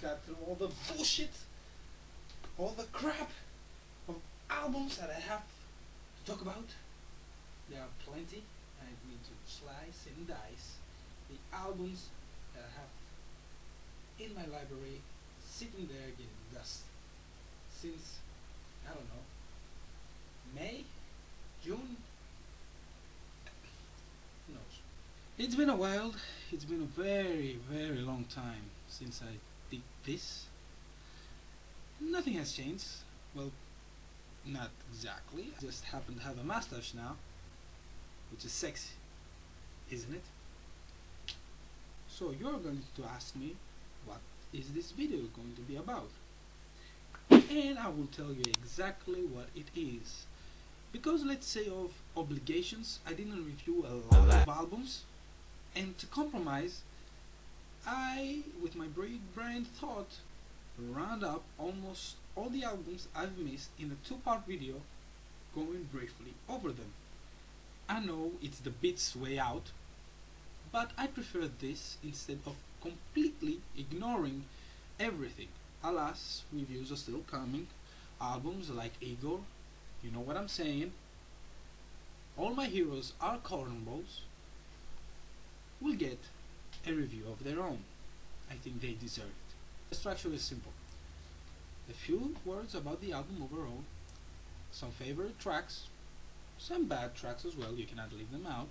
got through all the bullshit, all the crap of albums that I have to talk about. There are plenty. I need to slice and dice the albums that I have in my library, sitting there getting dust since, I don't know, May, June, who knows. It's been a while. It's been a very, very long time since I did this. Nothing has changed. Well, not exactly. I just happen to have a mustache now, which is sexy, isn't it? So you're going to ask me, what is this video going to be about? And I will tell you exactly what it is. Because let's say of obligations, I didn't review a lot of albums, and to compromise, I, with my brave brain, thought round up almost all the albums I've missed in a two-part video, going briefly over them. I know it's the bit's way out, but I prefer this instead of completely ignoring everything. Alas, reviews are still coming. Albums like Igor, you know what I'm saying. All My Heroes Are Cornballs will get a review of their own. I think they deserve it. The structure is simple. A few words about the album overall, some favorite tracks, some bad tracks as well, you cannot leave them out,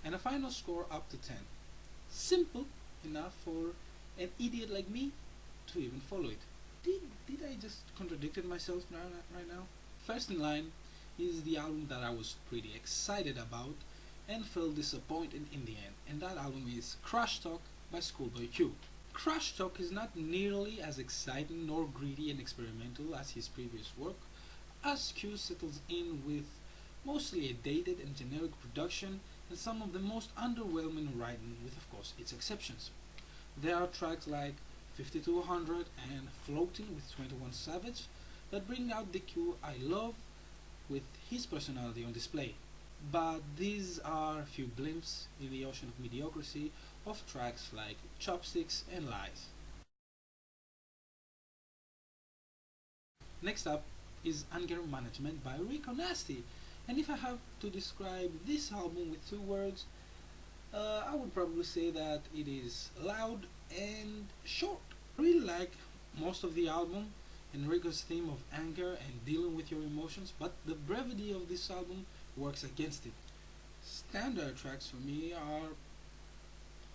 and a final score up to 10. Simple enough for an idiot like me to even follow it. Did I just contradicted myself right now? First in line is the album that I was pretty excited about and felt disappointed in the end, and that album is Crash Talk by Schoolboy Q. Crash Talk is not nearly as exciting nor greedy and experimental as his previous work, as Q settles in with mostly a dated and generic production and some of the most underwhelming writing, with of course its exceptions. There are tracks like 5200 and Floating with 21 Savage that bring out the Q I love with his personality on display. But these are a few blimps in the ocean of mediocrity of tracks like Chopsticks and Lies. Next up is Anger Management by Rico Nasty, and if I have to describe this album with two words, I would probably say that it is loud and short. I really like most of the album and Rico's theme of anger and dealing with your emotions, but the brevity of this album works against it. Standard tracks for me are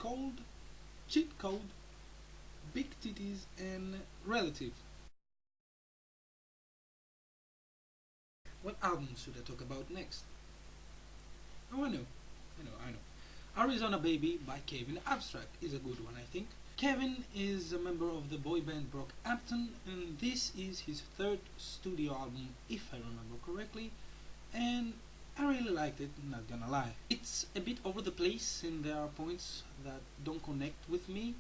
Cold, Cheat Code, Big Titties, and Relative. What album should I talk about next? Oh, I know. Arizona Baby by Kevin Abstract is a good one, I think. Kevin is a member of the boy band Brockhampton, and this is his third studio album, if I remember correctly, and I really liked it, not gonna lie. It's a bit over the place and there are points that don't connect with me,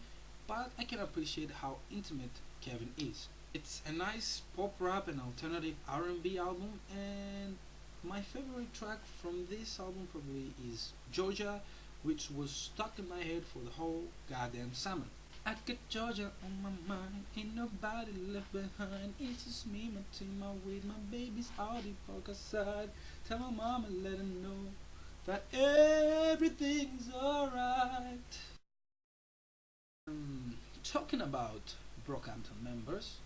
but I can appreciate how intimate Kevin is. It's a nice pop rap and alternative R&B album, and my favorite track from this album probably is Georgia, which was stuck in my head for the whole goddamn summer. I got Georgia on my mind, ain't nobody left behind. It's just me, my team, my weed, my baby's already parked outside. Tell my mama, let her know that everything's alright. Talking about Brockhampton members,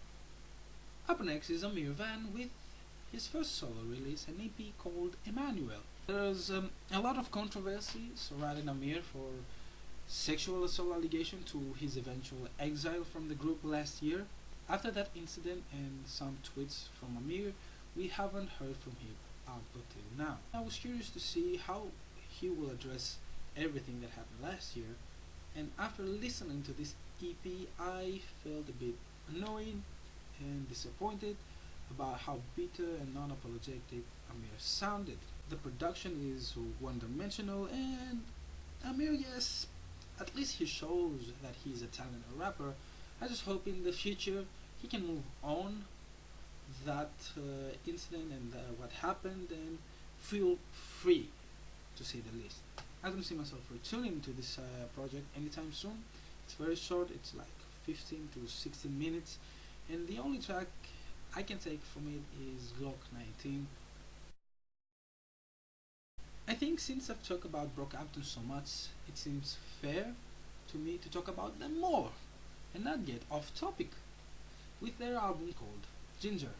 up next is Amir Van with his first solo release, an EP called Emmanuel. There's a lot of controversy surrounding Amir for sexual assault allegation to his eventual exile from the group last year. After that incident and some tweets from Amir, we haven't heard from him up until now. I was curious to see how he will address everything that happened last year, and after listening to this EP, I felt a bit annoyed and disappointed about how bitter and non-apologetic Amir sounded. The production is one-dimensional, and Amir, yes, at least he shows that he's a talented rapper. I just hope in the future he can move on that incident and what happened and feel free, to say the least. I don't see myself returning to this project anytime soon. It's very short, it's like 15 to 16 minutes, and the only track I can take from it is Glock 19. I think since I've talked about Brockhampton so much, it seems fair to me to talk about them more and not get off topic with their album called Ginger.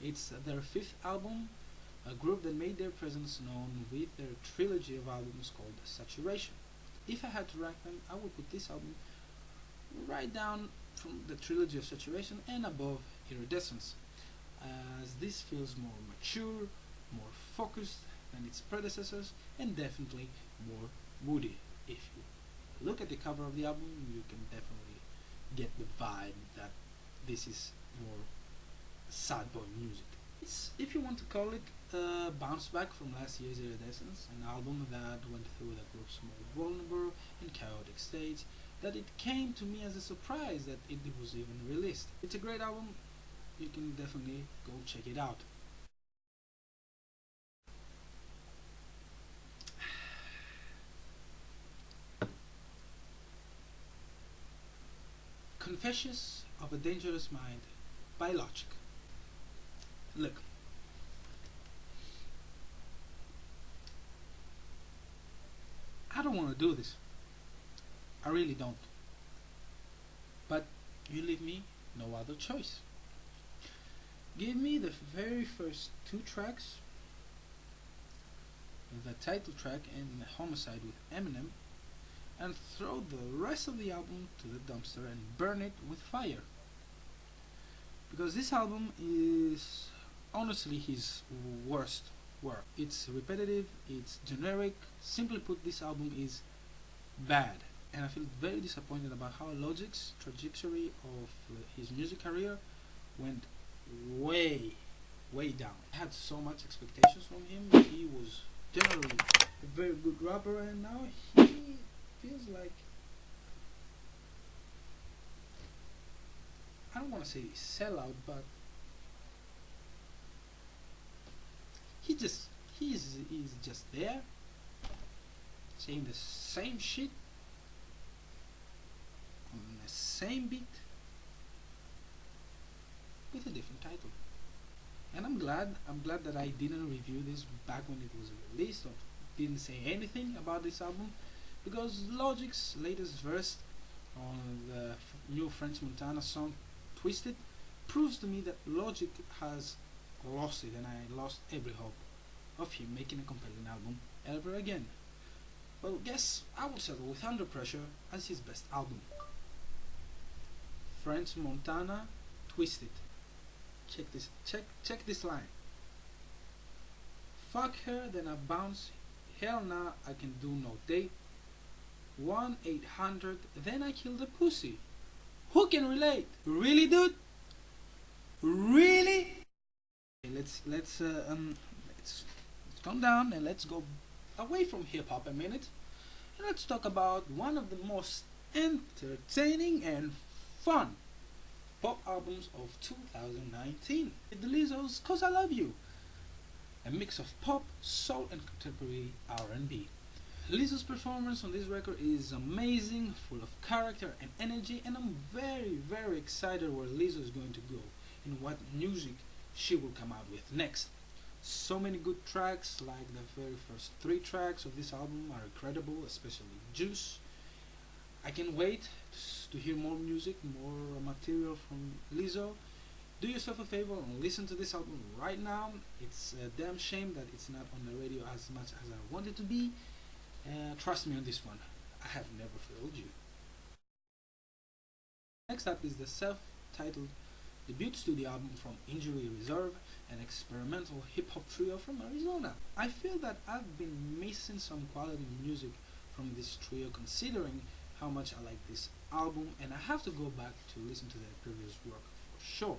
It's their fifth album, a group that made their presence known with their trilogy of albums called Saturation. If I had to rank them, I would put this album right down from the trilogy of Saturation and above Iridescence, as this feels more mature, more focused than its predecessors, and definitely more woody. If you look at the cover of the album, you can definitely get the vibe that this is more sad boy music. It's, if you want to call it, a bounce back from last year's Iridescence, an album that went through the group's more vulnerable and chaotic stage, that it came to me as a surprise that it was even released. It's a great album, you can definitely go check it out. Confessions of a Dangerous Mind by Logic. Look, I don't want to do this. I really don't. But you leave me no other choice. Give me the very first two tracks, the title track and Homicide with Eminem, and throw the rest of the album to the dumpster and burn it with fire. Because this album is honestly his worst work. It's repetitive, it's generic. Simply put, this album is bad. And I feel very disappointed about how Logic's trajectory of his music career went way down. I had so much expectations from him. He was generally a very good rapper, and now he feels like, I don't want to say sellout, but he's just there saying the same shit on the same beat with a different title. And I'm glad that I didn't review this back when it was released, or didn't say anything about this album, because Logic's latest verse on the new French Montana song Twisted proves to me that Logic has lost it, and I lost every hope of him making a compelling album ever again. Well, guess I will settle with Under Pressure as his best album. French Montana Twisted. Check this line. Fuck her, then I bounce. Hell nah, I can do no date. 1-800, then I kill the pussy. Who can relate? Really, dude? Really? Okay, let's calm down and let's go away from hip hop a minute, and let's talk about one of the most entertaining and fun pop albums of 2019. The Lizzo's "Cause I Love You," a mix of pop, soul, and contemporary R&B. Lizzo's performance on this record is amazing, full of character and energy, and I'm very excited where Lizzo is going to go and what music she will come out with next. So many good tracks, like the very first 3 tracks of this album are incredible, especially Juice. I can't wait to hear more music, more material from Lizzo. Do yourself a favor and listen to this album right now. It's a damn shame that it's not on the radio as much as I want it to be. Trust me on this one, I have never failed you. Next up is the self-titled debut studio album from Injury Reserve, an experimental hip-hop trio from Arizona. I feel that I've been missing some quality music from this trio, considering how much I like this album, and I have to go back to listen to their previous work for sure.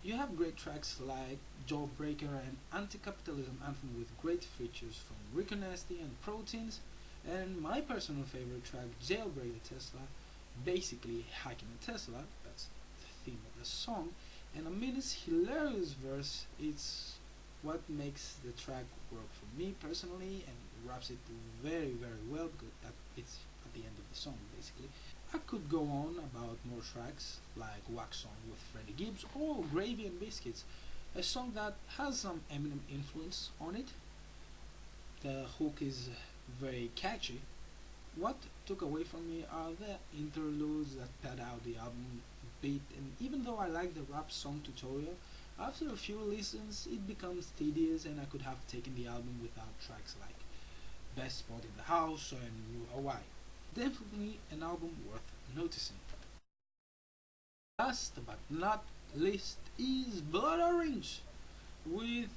You have great tracks like Jawbreaker and Anti-Capitalism Anthem with great features from Rico Nasty and Proteins, and my personal favorite track, Jailbreak the Tesla, basically hacking a Tesla, that's the theme of the song, and Amin's hilarious verse, it's what makes the track work for me personally and wraps it very well, because it's at the end of the song basically. I could go on about more tracks like Watcing with Freddie Gibbs or Gravy and Biscuits, a song that has some Eminem influence on it. The hook is very catchy. What took away from me are the interludes that pad out the album beat, and even though I like the rap song tutorial, after a few listens it becomes tedious and I could have taken the album without tracks like Best Spot in the House and New Hawaii. Definitely an album worth noticing. Last but not least is Blood Orange with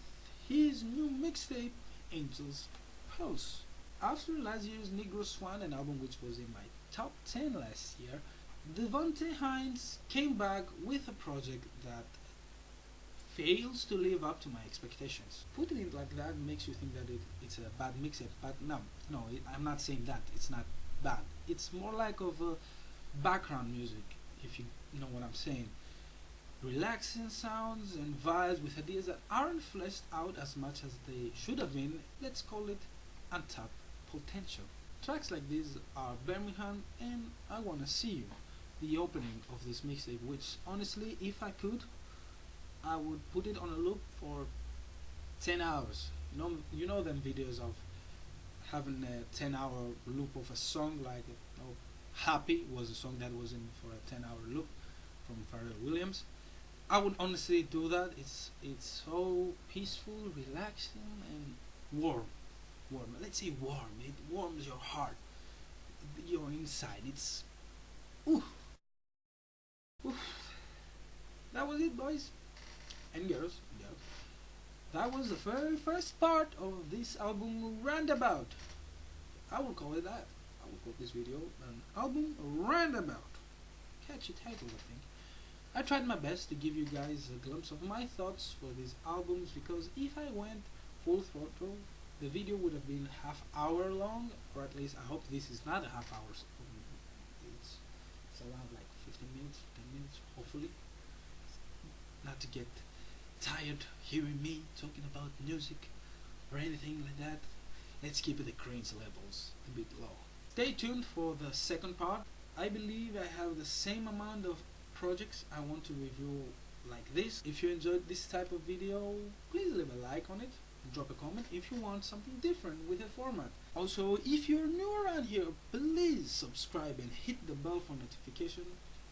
his new mixtape Angel's Pulse. After last year's Negro Swan, an album which was in my top 10 last year, Devonte Hines came back with a project that fails to live up to my expectations. Putting it like that makes you think that it's a bad mixtape, but I'm not saying that. It's not bad. It's more like of a background music, if you know what I'm saying. Relaxing sounds and vibes with ideas that aren't fleshed out as much as they should have been. Let's call it untapped potential. Tracks like these are Birmingham and I Wanna See You, the opening of this mixtape, which honestly, if I could, I would put it on a loop for 10 hours. You know them videos of having a 10-hour loop of a song, like Happy was a song that was in for a 10-hour loop from Pharrell Williams. I would honestly do that. It's so peaceful, relaxing, and warm. Let's say warm. It warms your heart, your inside. It's ooh. That was it, boys and girls. That was the very first part of this album, Roundabout. I will call it that. I will call this video an album Roundabout. Catchy title, I think. I tried my best to give you guys a glimpse of my thoughts for these albums, because if I went full throttle, the video would have been half-hour long, or at least I hope this is not a half hour. It's around like 15 minutes, 10 minutes, hopefully. Not to get tired hearing me talking about music or anything like that. Let's keep the cringe levels a bit low. Stay tuned for the second part. I believe I have the same amount of projects I want to review like this. If you enjoyed this type of video, please leave a like on it, drop a comment if you want something different with the format. Also, if you're new around here, please subscribe and hit the bell for notification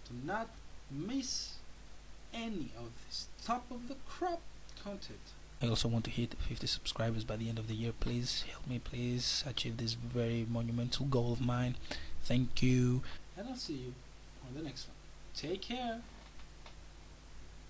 to not miss any of this top of the crop content. I also want to hit 50 subscribers by the end of the year. Please help me, please achieve this very monumental goal of mine. Thank you, and I'll see you on the next one. Take care.